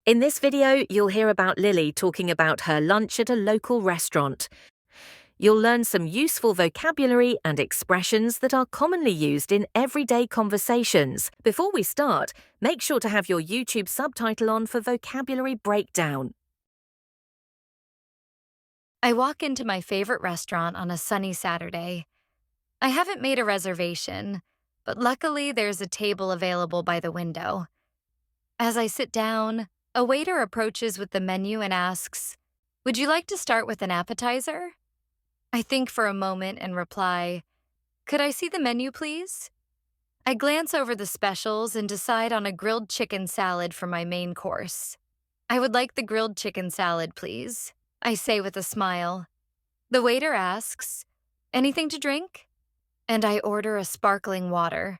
In this video, you'll hear about Lily talking about her lunch at a local restaurant. You'll learn some useful vocabulary and expressions that are commonly used in everyday conversations. Before we start, make sure to have your YouTube subtitle on for vocabulary breakdown. I walk into my favorite restaurant on a sunny Saturday. I haven't made a reservation, but luckily there's a table available by the window. As I sit down, a waiter approaches with the menu and asks, "Would you like to start with an appetizer?" I think for a moment and reply, "Could I see the menu, please?" I glance over the specials and decide on a grilled chicken salad for my main course. "I would like the grilled chicken salad, please," I say with a smile. The waiter asks, "Anything to drink?" And I order a sparkling water.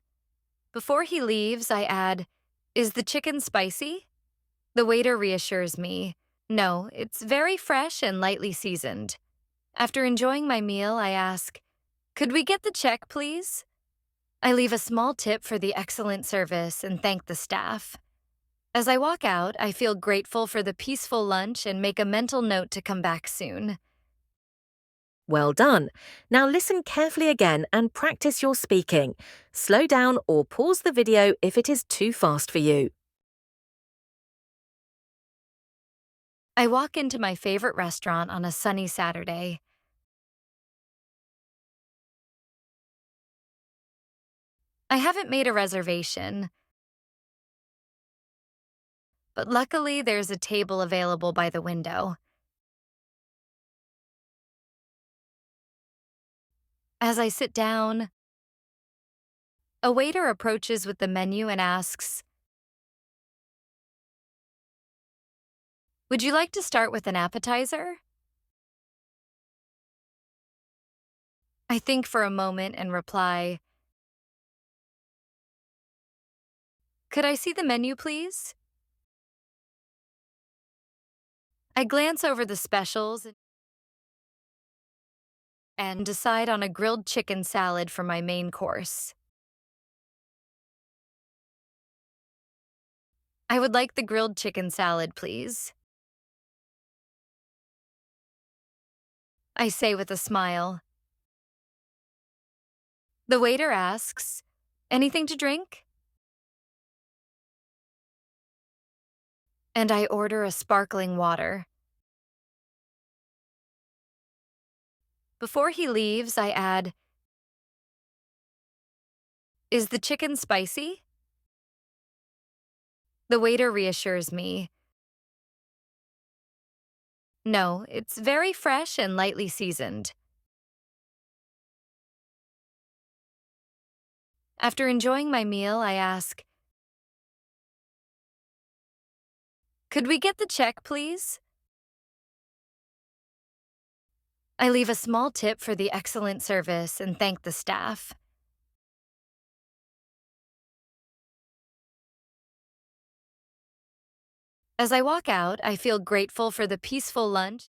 Before he leaves, I add, "Is the chicken spicy?" The waiter reassures me, "No, it's very fresh and lightly seasoned." After enjoying my meal, I ask, "Could we get the check, please?" I leave a small tip for the excellent service and thank the staff. As I walk out, I feel grateful for the peaceful lunch and make a mental note to come back soon. Well done. Now listen carefully again and practice your speaking. Slow down or pause the video if it is too fast for you. I walk into my favorite restaurant on a sunny Saturday. I haven't made a reservation, but luckily there's a table available by the window. As I sit down, a waiter approaches with the menu and asks, "Would you like to start with an appetizer?" I think for a moment and reply, "Could I see the menu, please?" I glance over the specials and decide on a grilled chicken salad for my main course. "I would like the grilled chicken salad, please," I say with a smile. The waiter asks, "Anything to drink?" And I order a sparkling water. Before he leaves, I add, "Is the chicken spicy?" The waiter reassures me, "No, it's very fresh and lightly seasoned." After enjoying my meal, I ask, "Could we get the check, please?" I leave a small tip for the excellent service and thank the staff. As I walk out, I feel grateful for the peaceful lunch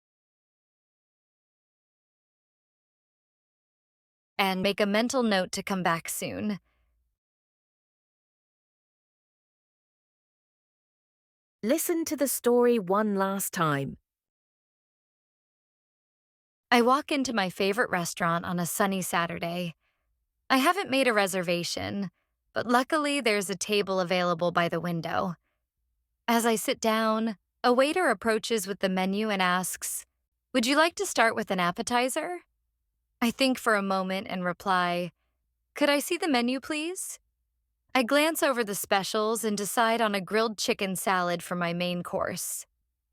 and make a mental note to come back soon. Listen to the story one last time. I walk into my favorite restaurant on a sunny Saturday. I haven't made a reservation, but luckily there's a table available by the window. As I sit down, a waiter approaches with the menu and asks, "Would you like to start with an appetizer?" I think for a moment and reply, "Could I see the menu, please?" I glance over the specials and decide on a grilled chicken salad for my main course.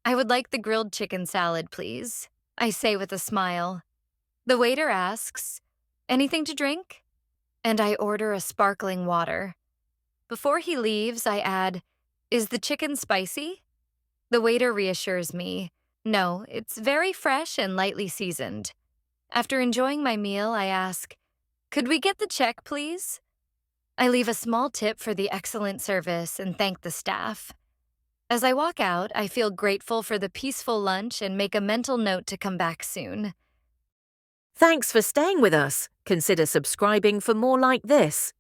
"I would like the grilled chicken salad, please," I say with a smile. The waiter asks, "Anything to drink?" And I order a sparkling water. Before he leaves, I add, "Is the chicken spicy?" The waiter reassures me, "No, it's very fresh and lightly seasoned." After enjoying my meal, I ask, "Could we get the check, please?" I leave a small tip for the excellent service and thank the staff. As I walk out, I feel grateful for the peaceful lunch and make a mental note to come back soon. Thanks for staying with us. Consider subscribing for more like this.